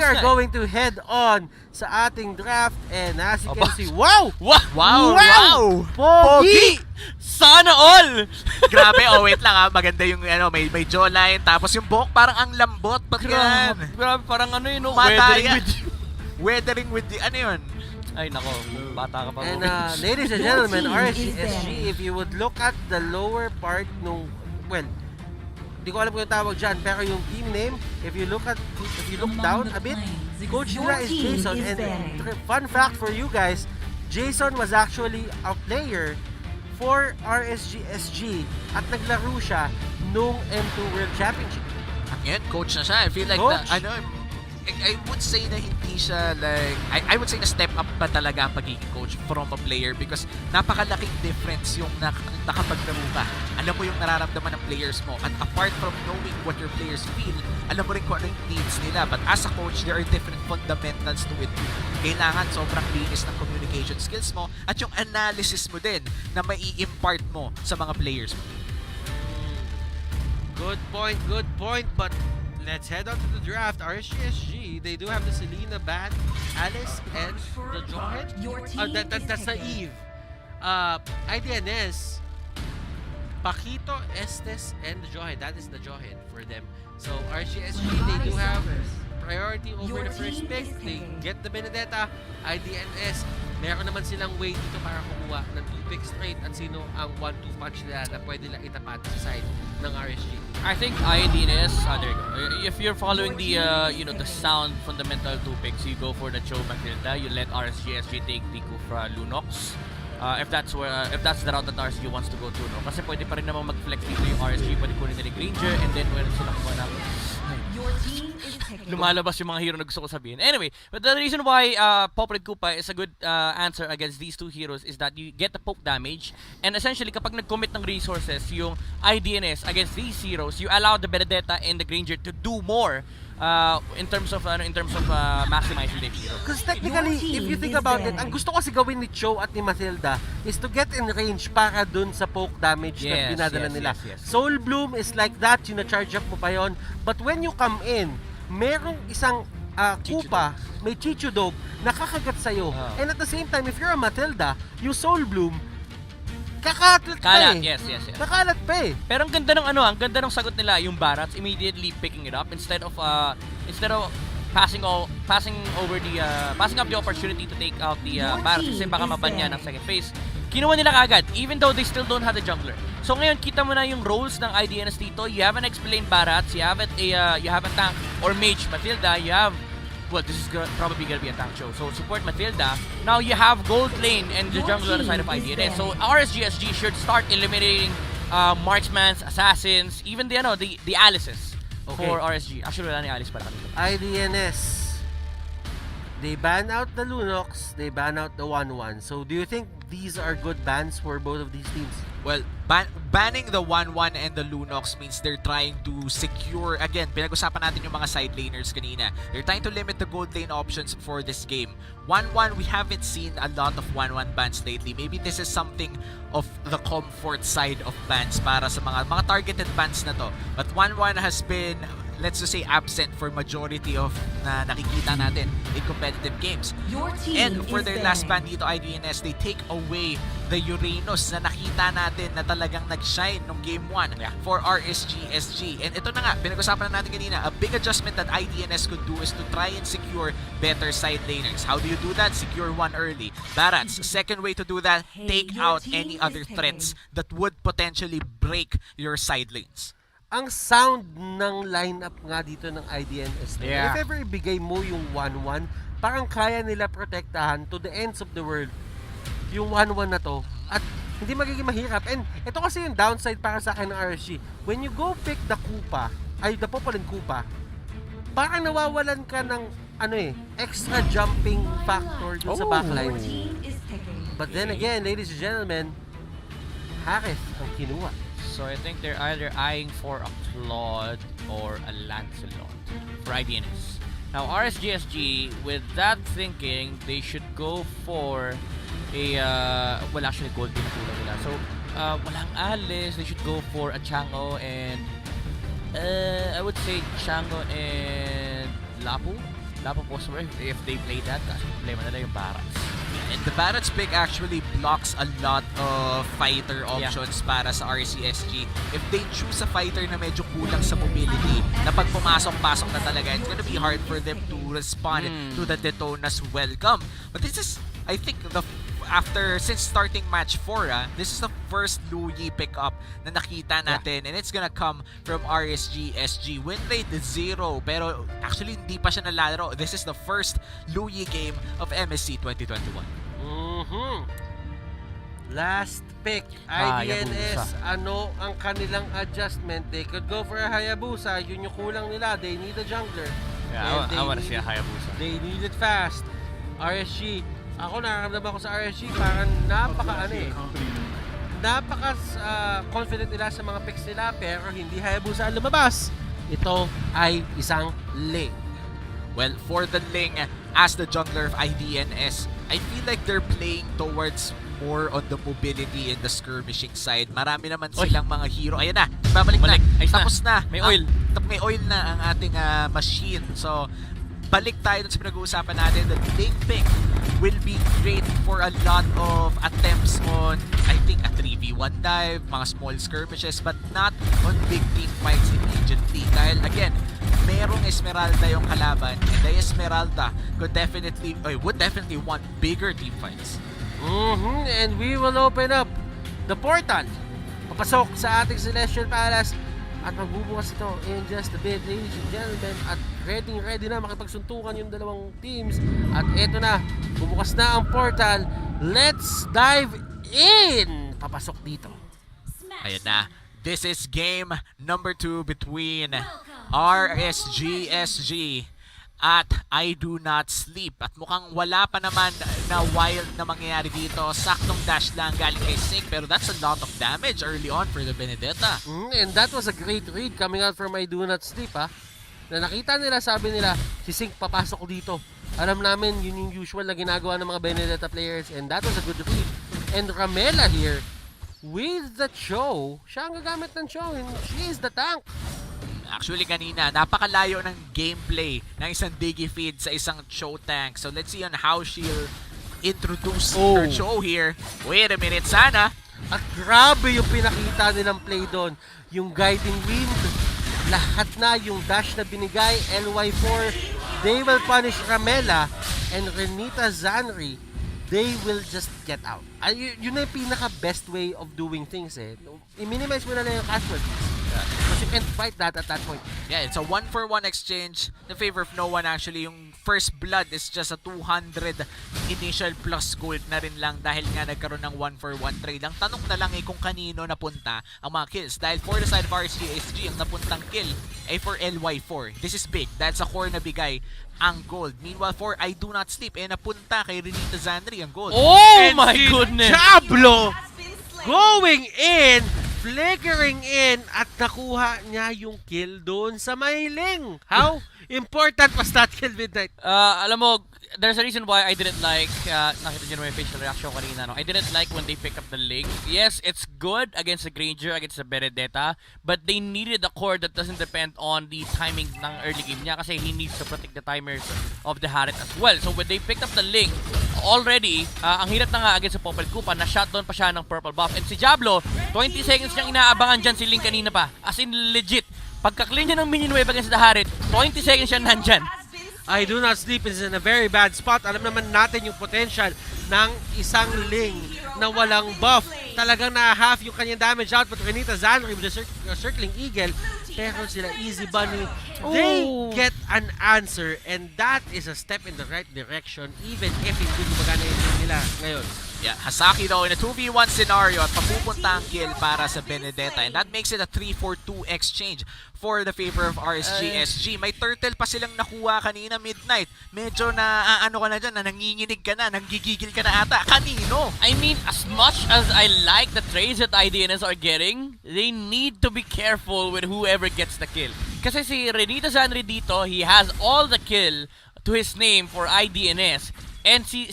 are going to head on sa ating draft and as you can see, wow! Pogi! Sana all! Grabe, wait lang maganda yung may jawline, tapos yung buhok parang ang lambot. Grabe, parang ano yun, weathering with the, ano yun? Ay nako, bata ka pa. And ladies and gentlemen, RSG, if you would look at the lower part nung, well, di ko alam kung yung tawag dyan, pero yung team name, if you look down a bit, Coach nila is Jason. And fun fact for you guys, Jason was actually a player for RSG at naglaro siya nung M2 World Championship. Ngayon, coach na siya. I feel like I would say na hindi siya like, I would say na step up pa talaga ang pagiging coach from a player because napakalaking difference yung nakapaglaro ka. Alam mo yung nararamdaman ng players mo, and apart from knowing what your players feel, alam mo rin kung ano yung needs nila. But as a coach, there are different fundamentals to it. Kailangan sobrang linis ng communication skills mo at yung analysis mo din na mai-impart mo sa mga players mo. Good point, but let's head on to the draft. RSG, they do have the Selena, Bat, Alice, and the Jawhead. That's the Eve. IDNS, Paquito, Estes, and the Jawhead. That is the Jawhead for them. So RSG, they do have priority over the first pick. They get the Benedetta. IDNS, meron naman silang way dito para kumuha ng 2 picks straight at sino ang 1-2 punch nila na pwede lang itapat sa side ng RSG. I think IDNS, there you go. If you're following the the sound fundamental 2 picks, you go for the Cho Matilda. You let RSG take the Kufra Lunox. If that's the route that RSG wants to go to, no? Kasi pwede pa rin naman mag-flex dito yung RSG, pwede kunin nila yung Granger, and then meron sila kuha na lumalabas yung mga hero na gusto ko sabihin. Anyway, but the reason why Popred Koopa is a good answer against these two heroes is that you get the poke damage, and essentially kapag nag-commit ng resources yung IDNS against these heroes, you allow the Benedetta and the Granger to do more in terms of maximizing the hero. Because technically, if you think about it, ang gusto kasi gawin ni Cho at ni Matilda is to get in range para dun sa poke damage na dinadala nila. Soul Bloom is like that, yung na-charge up mo pa yun. But when you come in, merong isang Koopa, may Chichudog, nakakagat sa'yo. And at the same time, if you're a Matilda, yung Soul Bloom, kakalat pa eh. Yes. Nakalat pa eh. Pero ang ganda ng sagot nila, yung Barats immediately picking it up instead of passing up the opportunity to take out the Barats kasi baka maban niya ng second phase. Kinuha nila kagad even though they still don't have the jungler. So ngayon kita mo na yung roles ng IDNS dito. You have an explained Barats, you have a tank or mage Matilda, you have, well, this is probably gonna be a tank show. So support Matilda. Now you have gold lane and the jungle on the side of IDNS. So RSG should start eliminating marksmans, assassins, even the Alices for RSG. Actually, wala ni Alice para kanito. IDNS, they ban out the Lunox, they ban out the 1-1. So do you think these are good bans for both of these teams? Well, banning the 1-1 and the Lunox means they're trying to secure, again, pinag-usapan natin yung mga side laners kanina. They're trying to limit the gold lane options for this game. 1-1, we haven't seen a lot of 1-1 bans lately. Maybe this is something of the comfort side of bans para sa mga targeted bans na to. But 1-1 has been, let's just say, absent for majority of na nakikita natin in competitive games. And for their last ban dito, IDNS, they take away the Uranus na nakita natin na talagang nag-shine nung Game 1 for RSG. And ito na nga, pinag-usapan na natin kanina, a big adjustment that IDNS could do is to try and secure better side laners. How do you do that? Secure one early. Barats, second way to do that, take out any other threats that would potentially break your side lanes. Ang sound ng lineup nga dito ng IDNS. If ever ibigay mo yung 1-1, parang kaya nila protektahan to the ends of the world yung 1-1 na to. At hindi magiging mahirap. And ito kasi yung downside para sa akin ng RSG. When you go pick the Koopa, the Popolin Koopa, parang nawawalan ka ng extra jumping factor dun sa backline. But then again, ladies and gentlemen, Harith ang kinuha. So I think they're either eyeing for a Claude or a Lancelot for IDNS. Now RSGSG, with that thinking, they should go for a well, actually gold din na nila. So walang Alice, they should go for a Chango and I would say Chango and Lapu. wala pa post-war if they play that. Kasi problema nila yung Barracks. And the Barrett's pick actually blocks a lot of fighter options para sa RCSG. If they choose a fighter na medyo kulang sa mobility, na pag pumasok-pasok na talaga, it's gonna be hard for them to respond to the Detona's welcome. But this is, I think, since starting match 4, this is the first Luyi pickup na nakita natin, and it's gonna come from RSG-SG. Win rate is 0, pero actually hindi pa siya nalalaro. This is the first Luyi game of MSC 2021. Last pick, IDNS. Ano ang kanilang adjustment? They could go for a Hayabusa. Yun yung kulang nila. They need a jungler. Yeah, I wanna see a Hayabusa. They need it fast. RSG. Ako nakakamdaman ko sa RSG parang napaka-confident nila sa mga picks nila, pero hindi Hayabusa ang lumabas. Ito ay isang Ling. Well, for the Ling, as the jungler of IDNS, I feel like they're playing towards more on the mobility and the skirmishing side. Marami naman silang mga hero. Ayan na, babalik na. Tapos na. May oil. May oil na ang ating machine. So, balik tayo dun sa pinag-uusapan natin. The Ling pick will be great for a lot of attempts on, I think, a 3v1 dive, mga small skirmishes, but not on big team fights immediately. Dahil, again, merong Esmeralda yung kalaban, and the Esmeralda would definitely want bigger team fights. And we will open up the portal. Papasok sa ating Celestial Palace at magbubukas ito in just a bit, ladies and gentlemen. At ready na makipagsuntukan yung dalawang teams. At eto na, bubukas na ang portal. Let's dive in! Papasok dito. Ayan na. This is game number 2 between RSG-SG at Idonotsleep. At mukhang wala pa naman na wild na mangyayari dito. Saktong dash lang galing kay Sync, pero that's a lot of damage early on for the Benedetta. And that was a great read coming out from Idonotsleep, na nakita nila, sabi nila, si Sync papasok dito. Alam namin, yun yung usual na ginagawa ng mga Benedetta players, and that was a good read. And Ramela here, with the Cho, siya ang gagamit ng Cho, and she is the tank. Actually, kanina, napakalayo ng gameplay ng isang Diggy feed sa isang Cho tank. So, let's see on how she'll introduce her Cho here. Wait a minute, sana. At grabe yung pinakita nilang play doon. Yung guiding wind, lahat na yung dash na binigay, LY4, they will punish Ramela and Renita Zanri. They will just get out. Yun na yung pinaka-best way of doing things I-minimize mo na lang yung casualties. Because you can't fight that at that point. Yeah, it's a 1-for-1 exchange in favor of no one. Actually, yung first blood is just a 200 initial plus gold na rin lang dahil nga nagkaroon ng 1-for-1 trade. Ang tanong na lang kung kanino napunta ang mga kills. Dahil for the side of RCSG, ang napuntang kill ay for LY4. This is big. That's a core na bigay ang gold. Meanwhile, for Idonotsleep, napunta kay Renita Zanri ang gold. Oh my goodness! Diablo going in, flickering in, at nakuha niya yung kill doon sa Ling. How important was that kill, Midnight? Alam mo, there's a reason why I didn't like, nakita nyo naman yung facial reaction kanina, no? I didn't like when they pick up the Ling. Yes, it's good against the Granger, against the Benedetta, but they needed a core that doesn't depend on the timing ng early game niya kasi he needs to protect the timers of the Harriet as well. So when they picked up the Ling, already, ang hirap na nga against sa Popel Kupa, na-shotdown pa siya ng purple buff. And si Diablo, 20 seconds niyang inaabangan dyan si Ling kanina pa. As in, legit. Pagka-clean niya ng minion wave against the Harriet, 20 seconds siya nandyan. Idonotsleep is in a very bad spot. Alam naman natin yung potential ng isang Ling na walang buff. Talagang na-half yung kanyang damage output. Renita Zanri with the circling eagle. Pero sila Easy Bunny, they get an answer, and that is a step in the right direction even if hindi gumagana yung team nila ngayon. Yeah, Hasaki though in a 2v1 scenario at mapupunta ang kill para sa Benedetta, and that makes it a 3-4-2 exchange for the favor of RSG-SG. May turtle pa silang nakuha kanina, Midnight. Medyo na ano ka na dyan, na nanginginig ka na, nanggigigil ka na ata. Kanino? I mean, as much as I like the trades that IDNS are getting, they need to be careful with whoever gets the kill. Kasi si Renita Zanri dito, he has all the kill to his name for IDNS. And si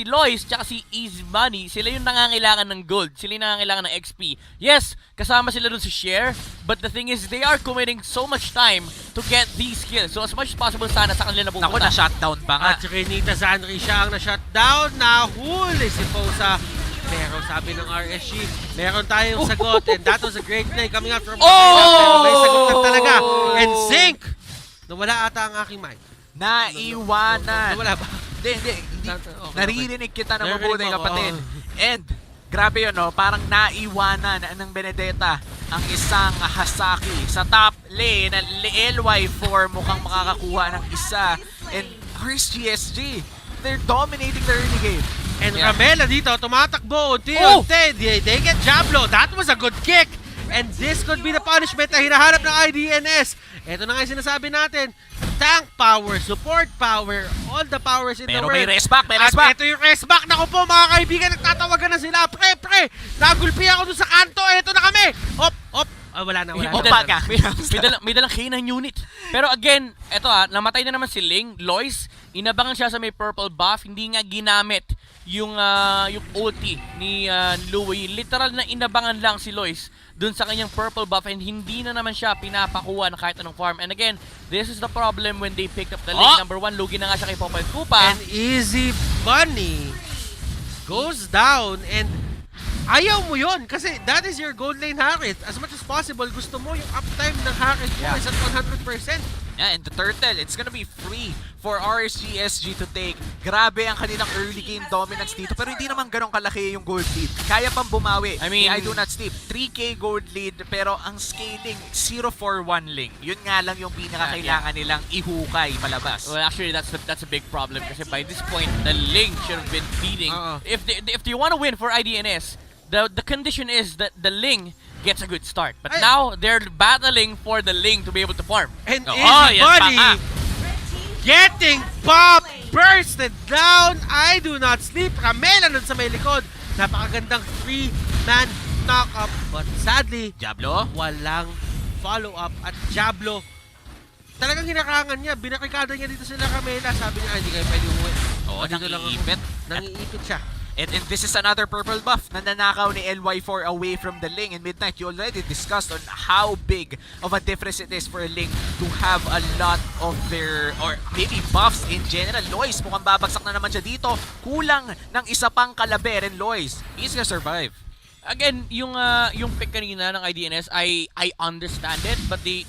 Lois tsaka si Easy Money, sila yung nangangailangan ng gold. Sila yung nangangailangan ng XP. Yes, kasama sila dun si Share. But the thing is, they are committing so much time to get these kills. So as much as possible sana sa kanila na Naku, pupunta. na-shutdown pa nga. At si Renita Zanri siya ang na-shutdown. Nahuli si Posa. Pero sabi ng RSG, meron tayong sagot. And that was a great play coming out from Pero may sagot na talaga. And Zink! Nawala ata ang aking mic. Naiwanan. Nawala ba? Hindi. Okay. Naririnig kita na Naririnig mabuti, mo ako, kapatid. And, grabe yun, no? Parang naiwanan ng Benedetta ang isang Hasaki sa top lane. LY4 mukhang makakakuha ng isa. And RSGSG, they're dominating the early game. And Ramela dito, tumatakbo. Unti-unti. They get Jablo. That was a good kick. And this could be the punishment na hinahanap ng IDNS. Ito na nga yung sinasabi natin. Tank power, support power, all the powers in the Pero world. may resback, At ito yung resback. Naku po mga kaibigan, nagtatawagan na sila. Pre, nagulpi ako dun sa kanto. Ito na kami. Op. Ah, wala na. Opa ka. May dalang K9 unit. Pero again, eto namatay na naman si Ling. Lois, inabangan siya sa may purple buff. Hindi nga ginamit yung ulti ni Louie. Literal na inabangan lang si Lois dun sa kanyang purple buff and hindi na naman siya pinapakuha na kahit anong farm. And again, this is the problem when they picked up the lane. Number 1, lugi na nga siya kay Popeye Kupa. And Easy Bunny goes down and ayaw mo yun kasi that is your gold lane Harith. As much as possible, gusto mo yung uptime ng Harith mo is at 100%. Yeah, and the turtle, it's gonna be free for RSGSG to take. Grabe ang kanilang early game dominance dito, pero hindi naman ganun kalaki yung gold lead. Kaya pang bumawi. I mean, Idonotsleep, 3K gold lead, pero ang scaling, 0-4-1 link. Yun nga lang yung pinakakailangan nilang ihukay palabas. Well, actually, that's a big problem kasi by this point, the Ling should have been beating. If they want to win for IDNS, the condition is that the Ling gets a good start. But now, they're battling for the Ling to be able to farm. And Easy Bunny getting pop bursted down. Idonotsleep. Ramela nun sa may likod. Napakagandang 3-man knock-up. But sadly, Diablo? walang follow-up. At Diablo, talagang hinakarangan niya. Binakikada niya dito sila Ramela. Sabi niya, hindi kayo pwede umuwi. Oo, Dito lang ako." nangiipit. Nangiipit siya. And this is another purple buff na nanakaw ni LY4 away from the Ling. In Midnight, you already discussed on how big of a difference it is for a Ling to have a lot of their, or maybe buffs in general. Lois, mukhang babagsak na naman siya dito. Kulang ng isa pang kalaber, and Lois, he's gonna survive. Again, yung pick kanina ng IDNS, I understand it, but the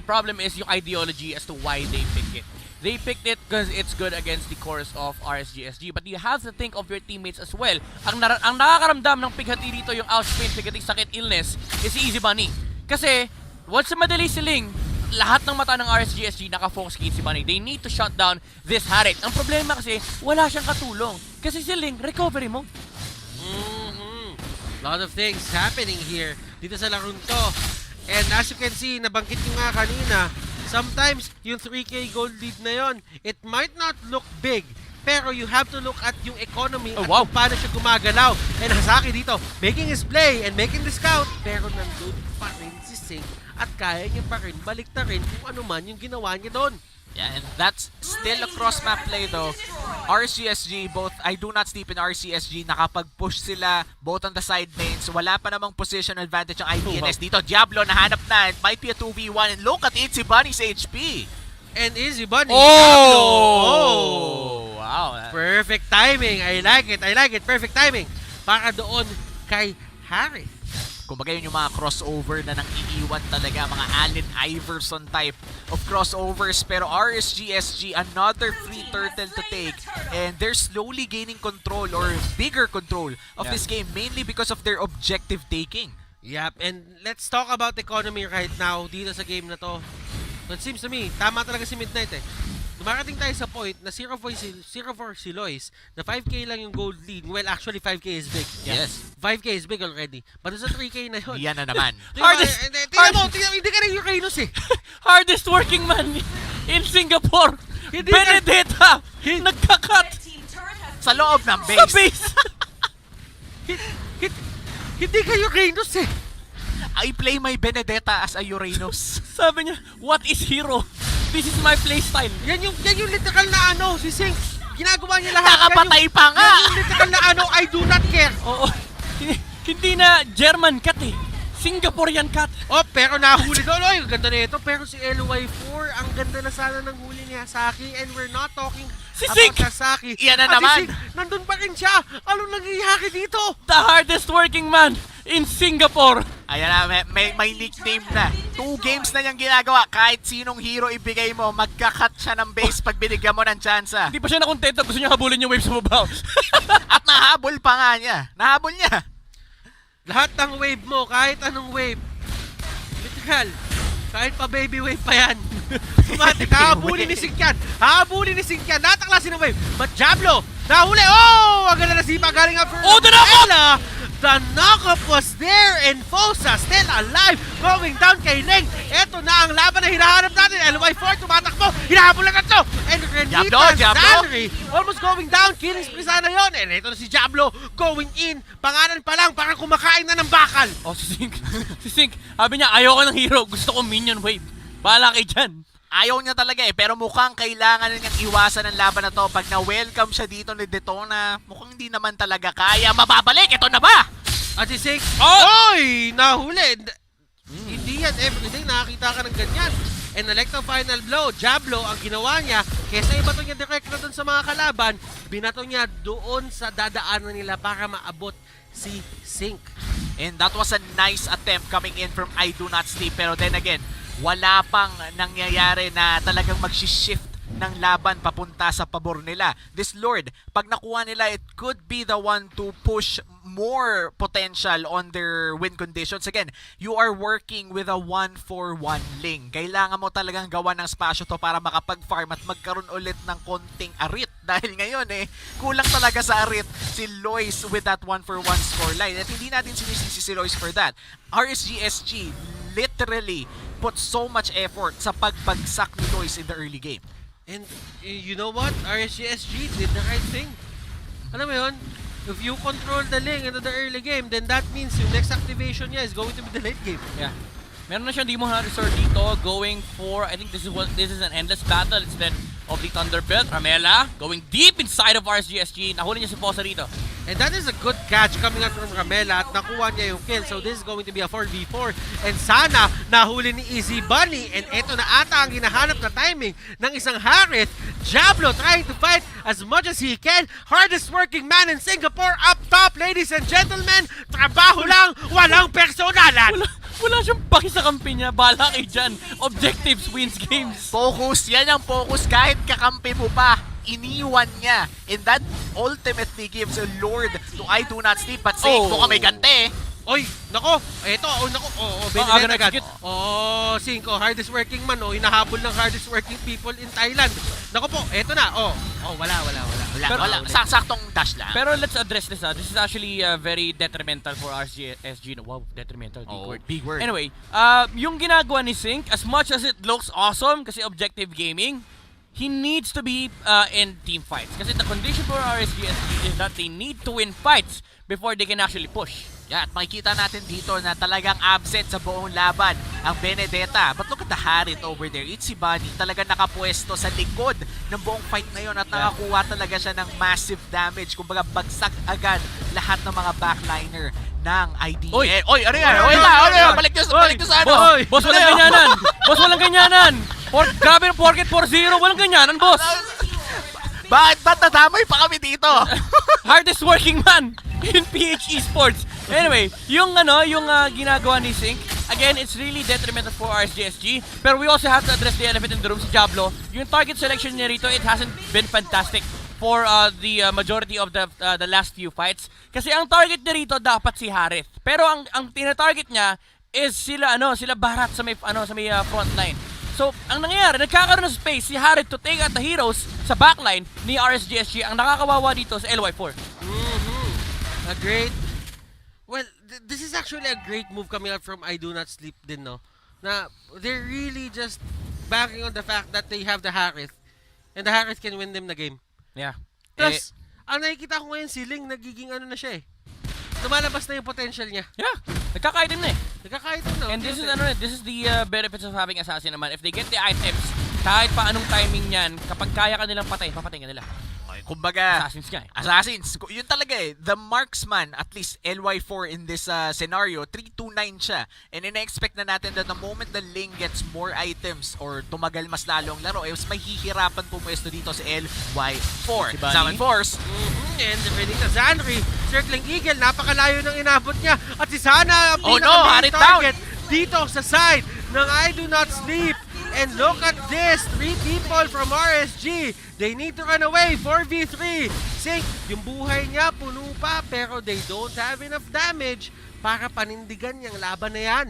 problem is yung ideology as to why they pick it. They picked it because it's good against the chorus of RSGSG, but you have to think of your teammates as well. Ang nakakaramdam ng pighati dito yung outspin, pighati, sakit, illness, is si Easy Bunny. Kasi, once madali si Ling, lahat ng mata ng RSGSG naka-focus kay Easy Bunny. They need to shut down this Harith. Ang problema kasi, wala siyang katulong. Kasi si Ling, recovery mode. Lot of things happening here dito sa larong to. And as you can see, nabanggit nyo nga kanina, sometimes yung 3K gold lead na yon, it might not look big, pero you have to look at yung economy at kung paano siya gumagalaw. And Hasaki dito, making his play and making this count, pero nandun pa rin si Sing at kaya niya pa rin balik na rin kung ano man yung ginawa niya doon. Yeah, and that's still a cross-map play though. RCSG, both Idonotsleep and RCSG, nakapag-push sila both on the side lanes. Wala pa namang position advantage ang IDNS dito. Diablo, nahanap na. It might be a 2v1. And look at Easy Bunny's HP. And Easy Bunny, Wow. perfect timing. I like it. Perfect timing. Para doon kay Harith. Kumbaga yun yung mga crossover na nang iiwan talaga, mga Allen Iverson type of crossovers. Pero RSGSG, another free turtle to take, and they're slowly gaining control or bigger control of this game, mainly because of their objective taking. Yep, and let's talk about economy right now dito sa game na to. It seems to me, tama talaga si Midnight eh. Dumarating tayo sa point na 0-4 si Lois, na 5K lang yung gold lead. Well, actually 5K is big. Yes. 5K is big already. But sa 3K na yun. Yan na naman. Tingnan mo, hindi ka rin Uranus eh. Hardest working man in Singapore. Benedetta. Nagkakat. Sa loob ng Sa base. base. Hindi ka Uranus eh. I play my Benedetta as a Uranus. Sabi niya, what is hero? This is my playstyle. Yan yung literal na ano, si Sing. ginagawa niya lahat. Nakapatay pa nga! Yung literal na ano, I do not care. Oo. Hindi na German cut eh. Singaporean cut. Oh, pero nahuli doon. Oy, ang ganda na ito. Pero si LY4, ang ganda na sana ng huli ni Hasaki. And we're not talking Si about Sink! Hasaki. Iyan na At naman. Si Sink, nandun pa rin siya. Anong nangyayari dito? The hardest working man in Singapore. Ayan na, may nickname na. 2 games na niyang ginagawa. Kahit sinong hero ibigay mo, magka-cut siya ng base pag binigyan mo ng tsansa. Hindi pa siya nakontento. Gusto niya habulin yung wave sa babaw. At nahabol pa nga niya. Nahabol niya. Lahat ng wave mo, kahit anong wave. Literal. Kahit pa baby wave pa yan. Automatic, hahabulin ni Sink yan. Hahabulin ni Sink yan. Nataklasin ng wave. But Diablo, nahuli. Oh! Ang ganda na sipa galing after. Oh, the knock-up! The knock-up was there and Fosa still alive. Going down kay Ling. Ito na ang laban na hinahanap natin. LY4 tumatakbo. Hinahabol na ito. And Renita Salary almost going down. Killing spree sana yun. And ito na si Diablo going in. Pangalan pa lang, parang kumakain na ng bakal. Oh, si Sink. Si Sink. Sabi niya, ayoko ng hero. Gusto ko minion wave. Bahala kayo dyan. Ayaw niya talaga eh, pero mukhang kailangan na niyang iwasan ang laban na to. Pag na-welcome siya dito ni Detona, mukhang hindi naman talaga kaya mababalik. Ito na ba? At si Sink, Oh! oy! Nahuli! Hindi yan everyday, nakakita ka ng ganyan. And electro final blow, Diablo, ang ginawa niya, kesa ibato niya direct na doon sa mga kalaban, binato niya doon sa dadaanan nila para maabot si Sink. And that was a nice attempt coming in from Idonotsleep. Pero then again, wala pang nangyayari na talagang mag-shift ng laban papunta sa pabor nila. This Lord, pag nakuha nila, it could be the one to push more potential on their win conditions. Again, you are working with a 1-for-1 Ling. Kailangan mo talagang gawa ng spasyo to para makapag-farm at magkaroon ulit ng konting arit. Dahil ngayon kulang talaga sa arit si Lois with that 1-for-1 scoreline. At hindi natin sinisisi si Lois for that. RSGSG literally put so much effort sa pagbagsak ni Lois in the early game. And you know what? RSGSG did the right thing. Alam mo yun? If you control the Ling into the early game, then that means yung next activation niya is going to be the late game. Yeah. Meron na siyang Demon Hunter Sword dito, going for, I think this is an endless battle instead of the Thunderbelt. Ramela going deep inside of RSGSG. Nahuli niya si Fosa rito. And that is a good catch coming out from Ramela at nakuha niya yung kill. So this is going to be a 4v4. And sana nahuli ni Easy Bunny. And ito na ata ang hinahanap na timing ng isang Harith. Diablo trying to fight as much as he can. Hardest working man in Singapore up top, ladies and gentlemen. Trabaho lang, walang personalan. Wala siyang paki sa kampi niya. Bahala kayo dyan. Objectives wins games. Focus, yan ang focus. Kahit kakampi mo pa, iniwan niya. And that ultimately gives a lord to Idonotsleep. But say, mukhang may gante. Oy, nako, eto, nako, aga agad. na-execute. Cinco, hardest working man, hinahabol ng hardest working people in Thailand. Nako po, eto na, wala. Wala. Saktong dash lang. Pero let's address this. This is actually very detrimental for RSGSG. Wow, detrimental. Big word. Anyway, yung ginagawa ni Sink, as much as it looks awesome, kasi objective gaming, he needs to be in team fights. Kasi the condition for RSGSG is that they need to win fights before they can actually push. Yeah, at makikita natin dito na talagang absent sa buong laban ang Benedetta. But look at the Harith over there. Ichibani talaga nakapwesto sa likod ng buong fight na yun at nakakuha talaga siya ng massive damage. Kumbaga bagsak agad lahat ng mga backliner ng IDN. Oy, ano yan? Balik nyo sa ano? Boss, walang ganyanan! Boss, walang ganyanan! Grabe ng porket 4-0, walang ganyanan, boss! Ba't nadamay pa kami dito? Hardest working man in PH Esports. Anyway, yung ginagawa ni Sink, again, it's really detrimental for RSGSG. Pero we also have to address the elephant in the room, si Diablo. Yung target selection niya rito, it hasn't been fantastic for the majority of the last few fights. Kasi ang target niya rito dapat si Harith. Pero ang tina-target niya is sila Barat sa may front line. So, ang nangyayari, nagkakaroon ng space si Harith to take out the heroes sa backline ni RSGSG. Ang nakakawawa dito sa LY4. A great... Well, this is actually a great move coming out from Idonotsleep din, no? Na they're really just banking on the fact that they have the Harith. And the Harith can win them the game. Yeah. Plus, ang nakikita ko ngayon si Ling, nagiging ano na siya eh. Lumalabas na yung potential niya. Yeah. Nagkaka-item na eh. Nagkaka-item na. And this is the benefits of having assassin naman. If they get the items, kahit pa anong timing niyan, kapag kaya ka nilang patay, papatay ka nila. Kumbaga, Assassins nga eh. Assassins, yun talaga eh. The marksman, at least LY4 in this scenario, 329 siya. And ina-expect na natin that the moment the Ling gets more items or tumagal mas lalo ang laro, mas may hihirapan pumwesto dito si LY4. Si Bunny. Summon Force. And defending na Zanri, circling Eagle, napakalayo ng inabot niya. At si Sana ang Oh no, pinaka-main Harit down. target dito sa side ng Idonotsleep. And look at this, 3 people from RSG. They need to run away, 4v3. Sync, yung buhay niya puno pa, pero they don't have enough damage para panindigan yung laban na yan.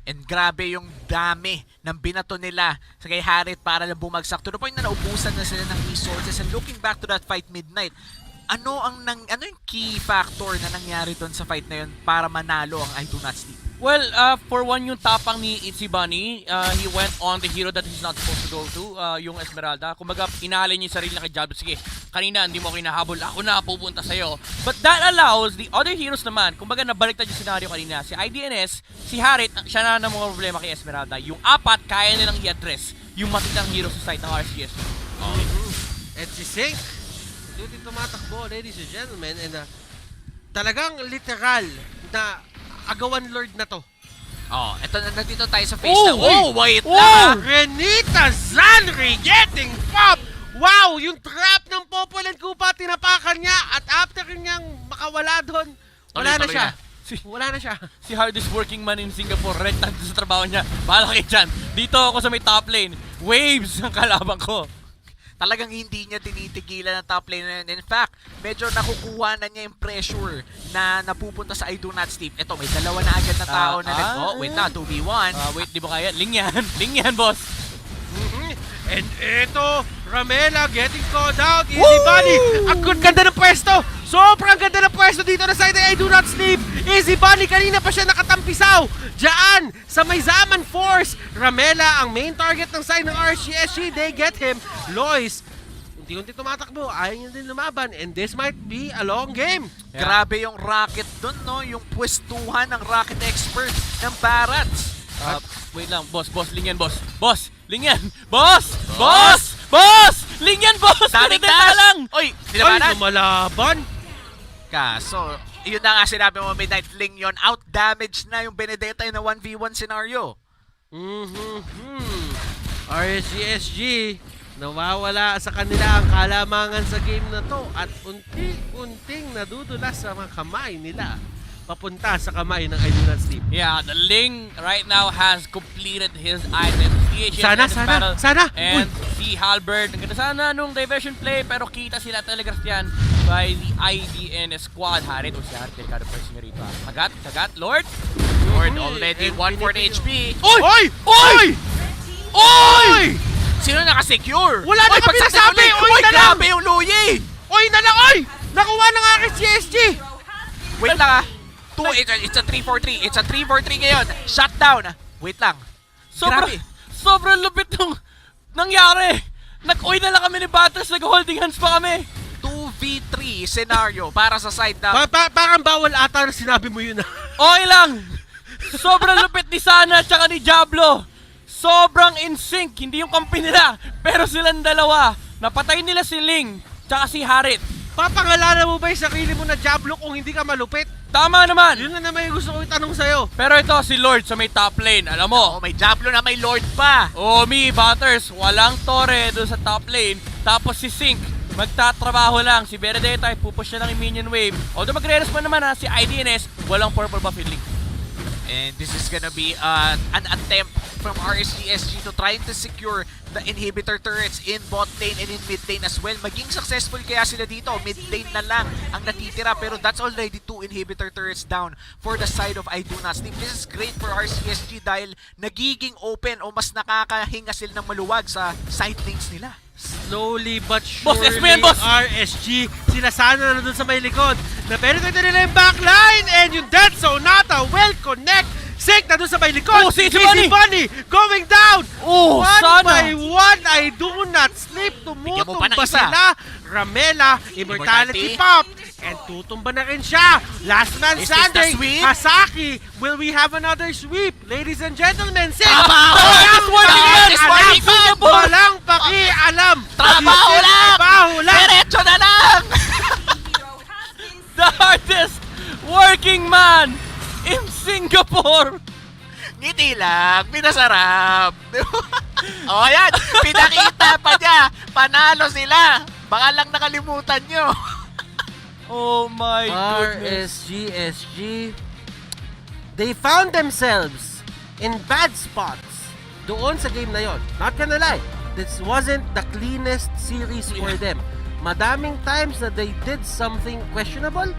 And grabe yung dami ng binato nila sa kay Harit para lang bumagsak. To the point na naubusan na sila ng resources. And looking back to that fight midnight, ano yung key factor na nangyari doon sa fight na yun para manalo ang Idonotsleep? Well, for one, yung tapang ni Itzy Bunny, he went on the hero that he's not supposed to go to, yung Esmeralda. Kumbaga, inalay niya yung sarili na kay Diablo. Sige, kanina hindi mo ako hinahabol, ako na pupunta sa'yo. But that allows the other heroes naman, kumbaga nabaliktad yung scenario kanina. Si IDNS, si Harit, siya na mga problema kay Esmeralda. Yung apat, kaya nilang i-address yung matitang hero sa side ng RCS. At si Sync, duty tumatakbo, ladies and gentlemen, and talagang literal na agawan lord na to. Oh, eto na nandito tayo sa face Oh, na. Oh, wait Oh, lang! Renita Zanri getting pop! Wow, yung trap ng Popolan Kupa, tinapakan niya at after niyang makawala doon, wala na Tuloy-tuloy siya. na. Wala na siya. Si hardest working man in Singapore, red tag sa trabaho niya. Bahala kayo dyan. Dito ako sa may top lane. Waves ang kalaban ko. Talagang hindi niya tinitigilan ang top lane na yun. In fact, medyo nakukuha na niya yung pressure na napupunta sa Idonotsleep. Ito, may dalawa na agad na tao na oh, wait na, 2v1. Wait, di ba kaya? Ling yan. Ling yan, boss. And eto, Ramela getting called out. Easy Bunny. Ang ganda ng pwesto. Sobrang ganda ng pwesto dito na side ng Idonotsleep. Easy Bunny, kanina pa siya nakatampisaw. Diyan, sa may Zaman Force. Ramela, ang main target ng side ng RCSG. They get him. Lois, unti-unti tumatakbo. Ayaw niya din lumaban. And this might be a long game. Yeah. Grabe yung rocket dun, no? Yung pwestuhan ng rocket expert ng Barats. Wait lang, boss, ling yan, boss. Boss, ling yan. Boss! Boss! Boss! Ling yan, boss! Daming Pinatay dash! lang! Oy, Ay, nilabanan! lumalaban. Kaso, yun na nga sinabi mo, Midnight Ling yun. Out-damage na yung Benedetta in a 1v1 scenario. RSG nawawala sa kanila ang kalamangan sa game na to at unti-unting nadudulas sa mga kamay nila papunta sa kamay ng Idonotsleep. Yeah, the Ling right now has completed his identification Sana, in this sana, battle. sana! And si Halberd, naganda sana nung diversion play, pero kita sila telegraph yan by the IDN squad. Harit, si Harit, delikado pressing rito. Kagat, Lord! Lord already 140 HP. Oy! Oy! Oy! Oy! Sino nakasecure? Wala na kami nasabi! Oy na lang! Grabe yung Luyi! Oy na lang! Oy! Nakuha ng aking CSG! Wait lang ah. It's a 3-4-3. It's a 3-4-3 ngayon. Shutdown. Wait lang. Grabe. Sobrang lupit nung nangyari. Nag-uy na lang kami ni Batters, nag-holding hands pa kami. 2v3 scenario para sa side na... Parang bawal ata na sinabi mo yun. Okay lang. Sobrang lupit ni Sana at saka ni Diablo. Sobrang in sync. Hindi yung kampi nila. Pero silang dalawa. Napatay nila si Ling tsaka si Harit. Papangalanan mo ba yung sarili mo na Diablo kung hindi ka malupit? Tama naman. Yun na naman yung gusto ko itanong sa'yo. Pero ito si Lord sa may top lane. Alam mo. Oh, may Diablo na may Lord pa. Batters. Walang Torre doon sa top lane. Tapos si Sync. Magtatrabaho lang. Si Benedetta ay pupush na lang yung minion wave. Although magre-respond naman si IDNS. Walang purple buff in Link. And this is gonna be an attempt from RSGSG to trying to secure the inhibitor turrets in bot lane and in mid lane as well. Maging successful kaya sila dito. Mid lane na lang ang natitira pero that's already 2 inhibitor turrets down for the side of Idonotsleep. This is great for RSGSG dahil nagiging open o mas nakakahinga sila ng maluwag sa side lanes nila. Slowly but Boss, surely, SP yan, boss! RSG, sila sana na dun sa may likod. Na-penetrate nila yung backline and yung Dead Sonata will connect. Sync na dun sa may likod. Oh, si Easy Bunny! Bunny going down. Oh, One sana! by one, Idonotsleep. Bigyan mo pa ng Tumutumba isa. sila. Ramela, Immortality Pop. And tutumba na rin siya. Last man Is this the standing. sweep? Hasaki, will we have another sweep? Ladies and gentlemen, Sync. Trabaho! Walang Warning yan! alam. Warning yan! Walang pakialam. Trabaho lang! Trabaho lang. Diretso na lang! Singapore! Ngiti lang, pinasarap. O ayan, pinakita pa niya. Panalo sila. Baka lang nakalimutan nyo. Oh my goodness. RSGSG, they found themselves in bad spots doon sa game na yon. Not gonna lie, this wasn't the cleanest series for them. Madaming times na they did something questionable.